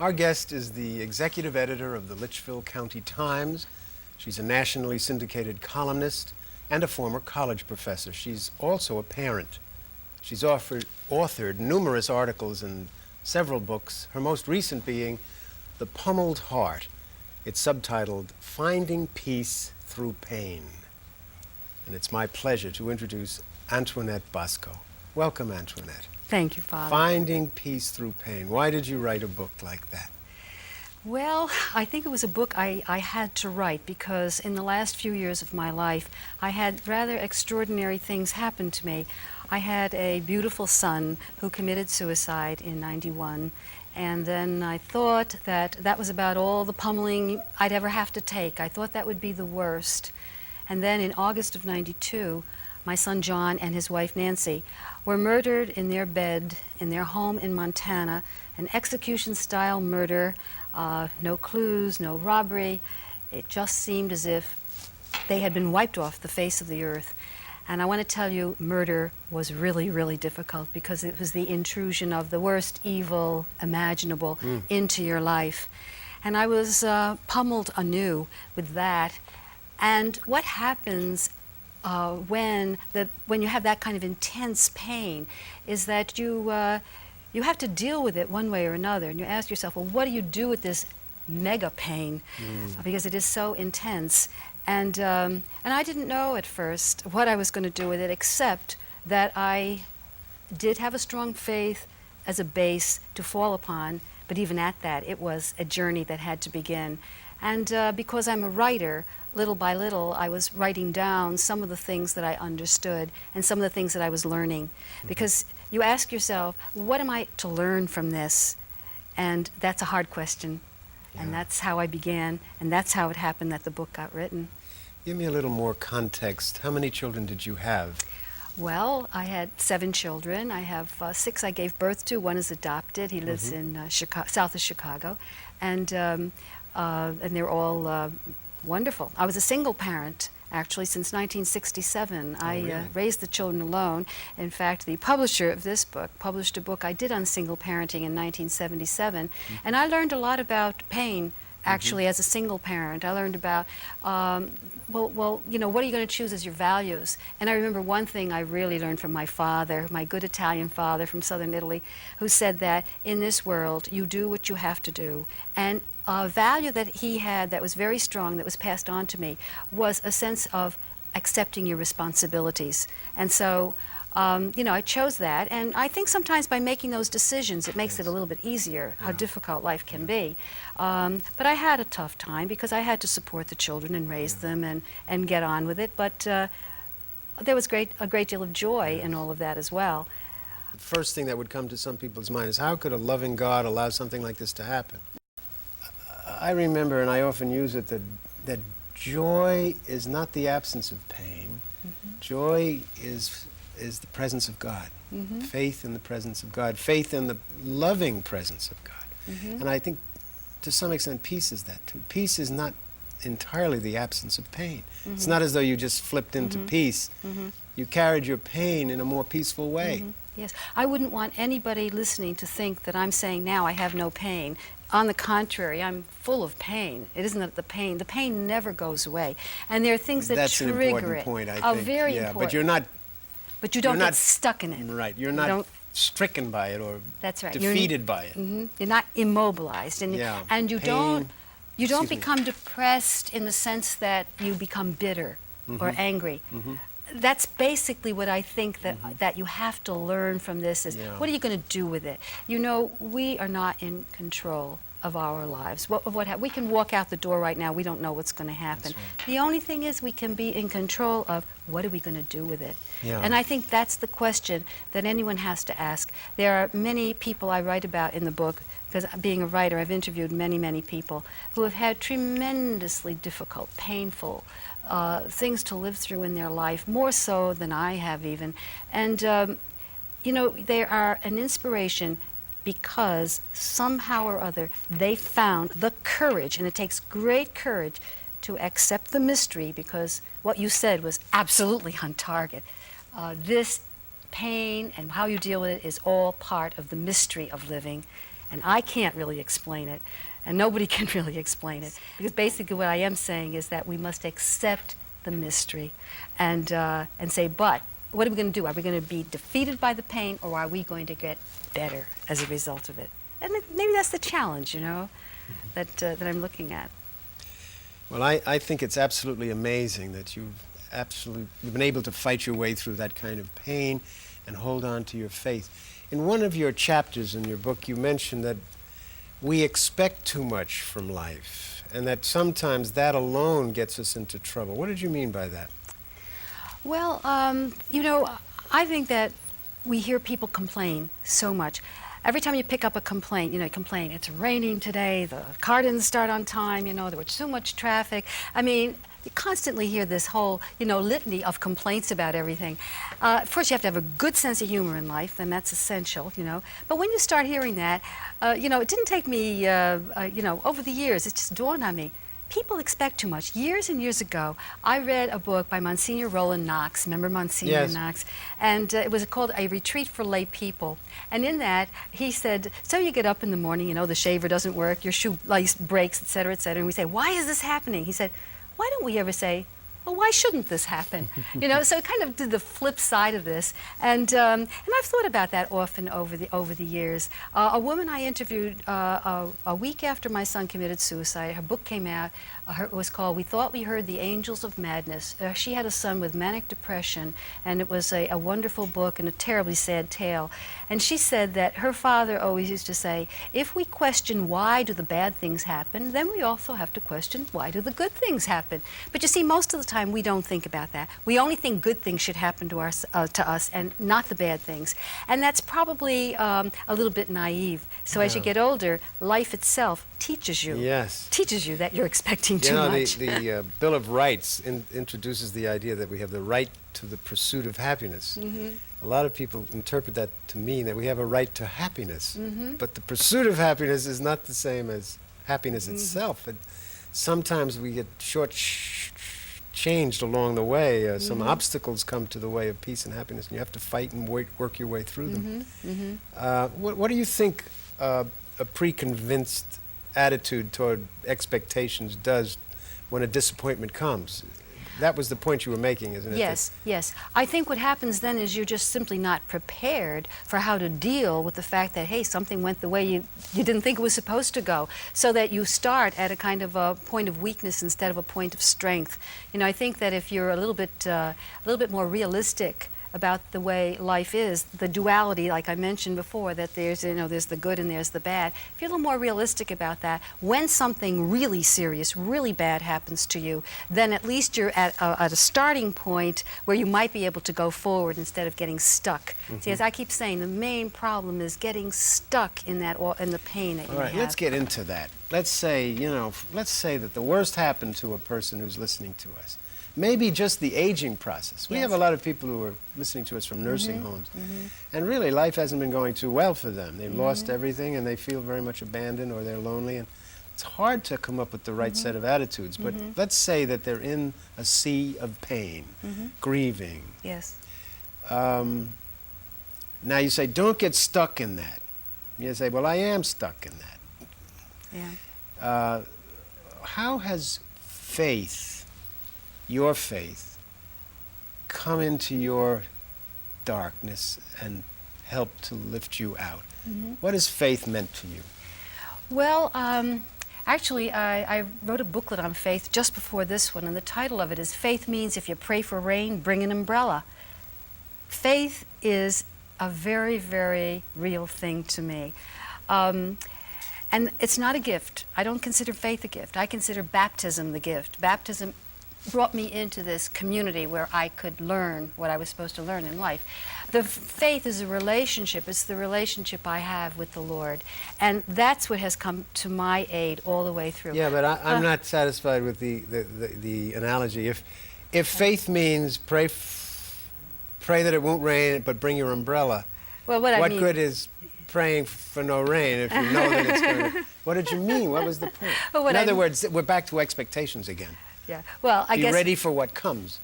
Our guest is the executive editor of the Litchfield County Times. She's a nationally syndicated columnist and a former college professor. She's also a parent. She's authored numerous articles and several books, her most recent being The Pummeled Heart. It's subtitled Finding Peace Through Pain. And it's my pleasure to introduce Antionette Bosco. Welcome, Antionette. Thank you, Father. Finding Peace Through Pain. Why did you write a book like that? Well, I think it was a book I had to write because in the last few years of my life, I had rather extraordinary things happen to me. I had a beautiful son who committed suicide in '91, and then I thought that that was about all the pummeling I'd ever have to take. I thought that would be the worst. And then in August of '92, my son John and his wife Nancy were murdered in their bed in their home in Montana, an execution-style murder, no clues, no robbery. It just seemed as if they had been wiped off the face of the earth. And I want to tell you, murder was really, really difficult because it was the intrusion of the worst evil imaginable into your life. And I was pummeled anew with that. And what happens when you have that kind of intense pain is that you have to deal with it one way or another, and you ask yourself, well, what do you do with this mega pain? Because it is so intense. And I didn't know at first what I was going to do with it, except that I did have a strong faith as a base to fall upon, but even at that, it was a journey that had to begin. And because I'm a writer, little by little, I was writing down some of the things that I understood and some of the things that I was learning. Because you ask yourself, what am I to learn from this? And that's a hard question. Yeah. And that's how I began, and that's how it happened that the book got written. Give me a little more context. How many children did you have? Well, I had 7 children. I have 6 I gave birth to. One is adopted. He lives in south of Chicago. And they're all wonderful. I was a single parent, actually, since 1967. I raised the children alone. In fact, the publisher of this book published a book I did on single parenting in 1977. And I learned a lot about pain, actually, as a single parent. I learned about, well, you know, what are you going to choose as your values? And I remember one thing I really learned from my father, my good Italian father from southern Italy, who said that in this world, you do what you have to do. And a value that he had that was very strong, that was passed on to me, was a sense of accepting your responsibilities. And so, you know, I chose that. And I think sometimes by making those decisions, it makes it a little bit easier how difficult life can be. But I had a tough time because I had to support the children and raise them and get on with it. But there was a great deal of joy in all of that as well. The first thing that would come to some people's mind is, how could a loving God allow something like this to happen? I remember, and I often use it, that joy is not the absence of pain. Joy is the presence of God. Faith in the presence of God. Faith in the loving presence of God. And I think, to some extent, peace is that too. Peace is not entirely the absence of pain. It's not as though you just flipped into peace. You carried your pain in a more peaceful way. Yes, I wouldn't want anybody listening to think that I'm saying now I have no pain. On the contrary, I'm full of pain. It isn't that the pain never goes away. And there are things that trigger it. That's an important point, I think. Very important. But you're not... But you don't get stuck in it. Right, you're not stricken by it or defeated by it. You're not immobilized. And, and you don't become depressed in the sense that you become bitter or angry. That's basically what I think that you have to learn from this is, what are you going to do with it? You know, we are not in control of our lives. We can walk out the door right now, we don't know what's going to happen. Right. The only thing is we can be in control of what are we going to do with it. And I think that's the question that anyone has to ask. There are many people I write about in the book, because being a writer, I've interviewed many, many people who have had tremendously difficult, painful things to live through in their life, more so than I have even. And, you know, they are an inspiration because somehow or other they found the courage, and it takes great courage to accept the mystery, because what you said was absolutely on target. This pain and how you deal with it is all part of the mystery of living. And I can't really explain it, and nobody can really explain it. Because basically what I am saying is that we must accept the mystery and say, but what are we going to do? Are we going to be defeated by the pain, or are we going to get better as a result of it? And maybe that's the challenge, you know, that I'm looking at. Well, I think it's absolutely amazing that you've been able to fight your way through that kind of pain and hold on to your faith. In one of your chapters in your book, you mentioned that we expect too much from life, and that sometimes that alone gets us into trouble. What did you mean by that? Well, you know, I think that we hear people complain so much. Every time you pick up a complaint, you know, you complain, it's raining today, the car didn't start on time, you know, there was too much traffic. I mean, you constantly hear this whole, you know, litany of complaints about everything. Of course, you have to have a good sense of humor in life, and that's essential, you know. But when you start hearing that, you know, it didn't take me, you know, over the years, it just dawned on me. People expect too much. Years and years ago, I read a book by Monsignor Roland Knox. Remember Monsignor Yes. Knox? And it was called A Retreat for Lay People. And in that, he said, so you get up in the morning, you know, the shaver doesn't work, your shoe lace breaks, et cetera, et cetera. And we say, why is this happening? He said, why don't we ever say, well, why shouldn't this happen? You know, so it kind of did the flip side of this, and I've thought about that often over the years. A woman I interviewed a week after my son committed suicide, her book came out. It was called "We Thought We Heard the Angels of Madness." She had a son with manic depression, and it was a wonderful book and a terribly sad tale. And she said that her father always used to say, if we question why do the bad things happen, then we also have to question why do the good things happen. But you see, most of the time we don't think about that. We only think good things should happen to us and not the bad things. And that's probably a little bit naive. So as you get older, life itself teaches you. Yes. Teaches you that you're expecting too much. The Bill of Rights introduces the idea that we have the right to the pursuit of happiness. Mm-hmm. A lot of people interpret that to mean that we have a right to happiness. Mm-hmm. But the pursuit of happiness is not the same as happiness Mm-hmm. itself. And sometimes we get changed along the way. Some Mm-hmm. obstacles come to the way of peace and happiness, and you have to fight and work your way through them. Mm-hmm. Mm-hmm. What do you think a preconvinced attitude toward expectations does when a disappointment comes? That was the point you were making, isn't it? Yes, yes. I think what happens then is you're just simply not prepared for how to deal with the fact that, hey, something went the way you didn't think it was supposed to go, so that you start at a kind of a point of weakness instead of a point of strength. You know, I think that if you're a little bit more realistic about the way life is, the duality, like I mentioned before, that there's, you know, there's the good and there's the bad. If you're a little more realistic about that, when something really serious, really bad happens to you, then at least you're at a starting point where you might be able to go forward instead of getting stuck. Mm-hmm. See, as I keep saying, the main problem is getting stuck in that, in the pain that you All right, have. let's get into that. Let's say that the worst happened to a person who's listening to us. Maybe just the aging process. We Yes. have a lot of people who are listening to us from nursing homes, Mm-hmm. and really life hasn't been going too well for them. They've lost everything, and they feel very much abandoned, or they're lonely, and it's hard to come up with the right set of attitudes. But let's say that they're in a sea of pain, grieving. Yes. Now you say, don't get stuck in that. You say, well, I am stuck in that. Yeah. How has your faith, come into your darkness and help to lift you out? What has faith meant to you? Well, actually, I wrote a booklet on faith just before this one, and the title of it is Faith Means If You Pray for Rain, Bring an Umbrella. Faith is a very, very real thing to me. And it's not a gift. I don't consider faith a gift. I consider baptism the gift. Baptism brought me into this community where I could learn what I was supposed to learn in life. The faith is a relationship. It's the relationship I have with the Lord. And that's what has come to my aid all the way through. Yeah, but I'm not satisfied with the analogy. If faith means pray that it won't rain, but bring your umbrella, well, what I mean, good is praying for no rain if you know that it's going to... What did you mean? What was the point? Well, in other words, we're back to expectations again. yeah. Well, I Be guess ready for what comes.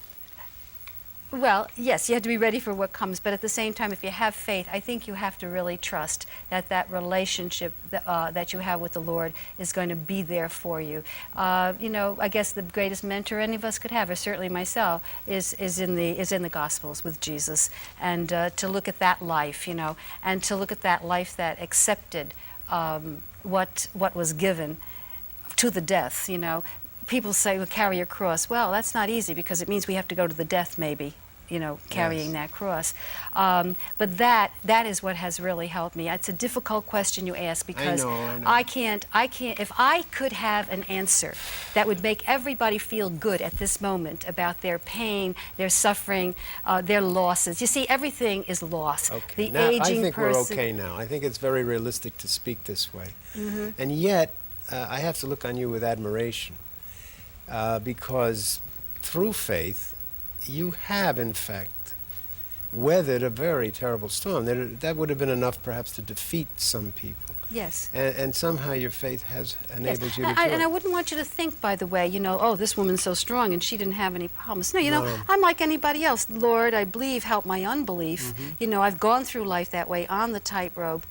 Well, yes, you have to be ready for what comes, but at the same time, if you have faith, I think you have to really trust that that relationship that you have with the Lord is going to be there for you. You know, I guess the greatest mentor any of us could have, or certainly myself, is in the Gospels with Jesus, and to look at that life, you know, and to look at that life that accepted what was given to the death, you know. People say, well, carry your cross. Well, that's not easy because it means we have to go to the death, maybe, you know, carrying that cross. But that is what has really helped me. It's a difficult question you ask because I know. I can't, if I could have an answer that would make everybody feel good at this moment about their pain, their suffering, their losses. You see, everything is loss. Okay. The Now, aging I think person. we're okay now. I think it's very realistic to speak this way. Mm-hmm. And yet, I have to look on you with admiration. Because through faith, you have, in fact, weathered a very terrible storm. That would have been enough, perhaps, to defeat some people. Yes. And somehow your faith has enabled you to do And it. I wouldn't want you to think, by the way, you know, oh, this woman's so strong and she didn't have any problems. No, you know, No. I'm like anybody else. Lord, I believe, help my unbelief. Mm-hmm. You know, I've gone through life that way on the tightrope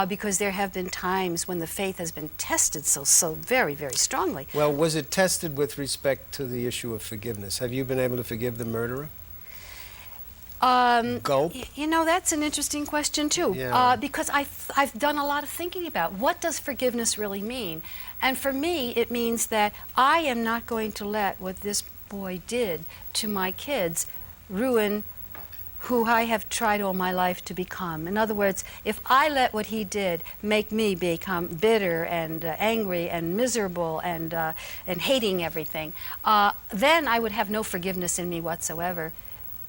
because there have been times when the faith has been tested so very, very strongly. Well, was it tested with respect to the issue of forgiveness? Have you been able to forgive the murderer? Gulp. You know, that's an interesting question too, Yeah. because I've done a lot of thinking about what does forgiveness really mean, and for me it means that I am not going to let what this boy did to my kids ruin who I have tried all my life to become. In other words, if I let what he did make me become bitter and angry and miserable and hating everything, then I would have no forgiveness in me whatsoever,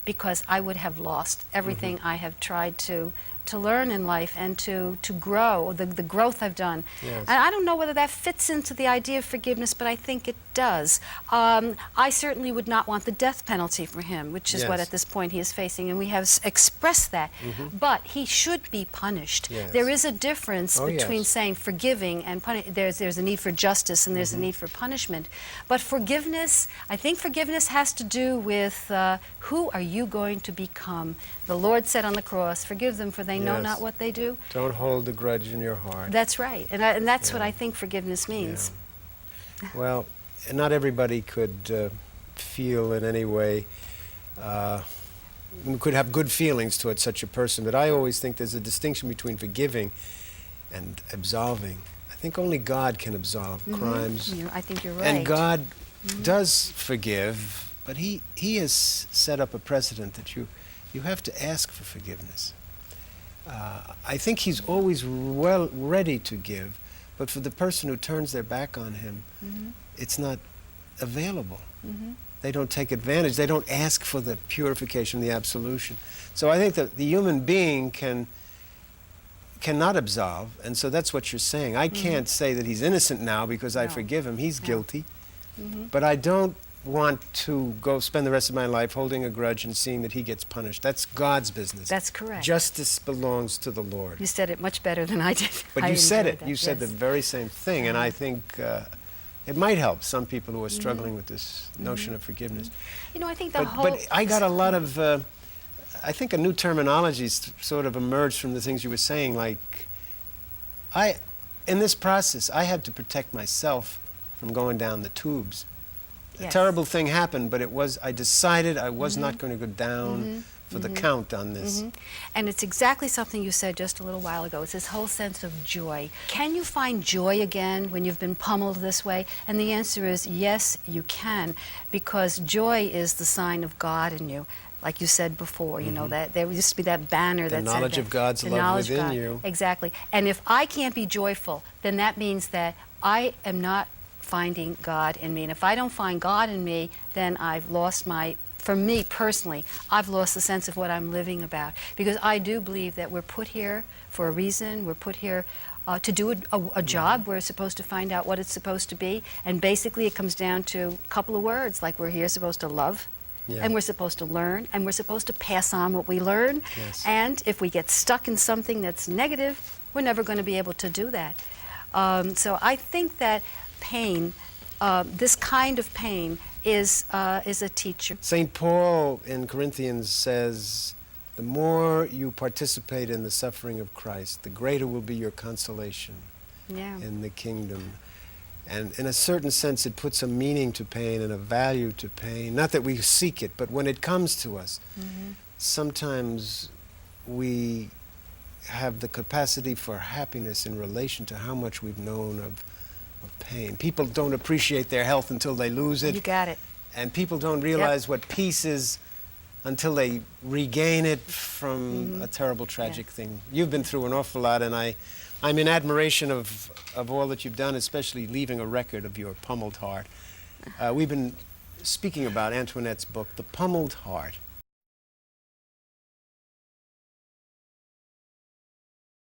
because I would have lost everything I have tried to learn in life and to grow, the growth I've done. Yes. And I don't know whether that fits into the idea of forgiveness, but I think it does. I certainly would not want the death penalty for him, which is what Yes. at this point he is facing, and we have expressed that. But he should be punished. Yes. There is a difference Oh, between yes. saying forgiving and there's a need for justice and there's a need for punishment. But forgiveness, I think forgiveness has to do with who are you going to become? The Lord said on the cross, forgive them for they know Yes. not what they do. Don't hold a grudge in your heart. That's right. And that's what Yeah. I think forgiveness means. Well, not everybody could feel in any way, could have good feelings towards such a person, but I always think there's a distinction between forgiving and absolving. I think only God can absolve crimes. I think you're right. And God does forgive, but he has set up a precedent that you have to ask for forgiveness. I think he's always well ready to give, but for the person who turns their back on him, it's not available. They don't take advantage. They don't ask for the purification, the absolution. So I think that the human being cannot absolve, and so that's what you're saying. I can't say that he's innocent now because I No. forgive him. He's guilty. But I don't want to go spend the rest of my life holding a grudge and seeing that he gets punished. That's God's business. That's correct. Justice belongs to the Lord. You said it much better than I did. But I you said enjoyed it. that, You said the yes. very same thing, and I think it might help some people who are struggling with this notion of forgiveness. You know, I think the whole... But I got a lot of, I think a new terminology sort of emerged from the things you were saying, like, in this process, I had to protect myself from going down the tubes. A Yes. terrible thing happened, but I decided I was not going to go down for the count on this. And it's exactly something you said just a little while ago. It's this whole sense of joy. Can you find joy again when you've been pummeled this way? And the answer is yes, you can, because joy is the sign of God in you. Like you said before, you know, that there used to be that banner that said knowledge that, of God's the love knowledge of within God. you. Exactly. And if I can't be joyful, then that means that I am not finding God in me. And if I don't find God in me, then I've lost for me personally, I've lost the sense of what I'm living about. Because I do believe that we're put here for a reason. We're put here to do a job. We're supposed to find out what it's supposed to be. And basically it comes down to a couple of words, like we're here supposed to love, Yeah. and we're supposed to learn, and we're supposed to pass on what we learn. Yes. And if we get stuck in something that's negative, we're never going to be able to do that. So I think that pain, this kind of pain, is a teacher. St. Paul in Corinthians says, the more you participate in the suffering of Christ, the greater will be your consolation in the kingdom. And in a certain sense, it puts a meaning to pain and a value to pain. Not that we seek it, but when it comes to us, sometimes we have the capacity for happiness in relation to how much we've known of pain. People don't appreciate their health until they lose it. You got it. And people don't realize what peace is until they regain it from a terrible, tragic thing. You've been through an awful lot, and I'm in admiration of all that you've done, especially leaving a record of your pummeled heart. We've been speaking about Antoinette's book, The Pummeled Heart.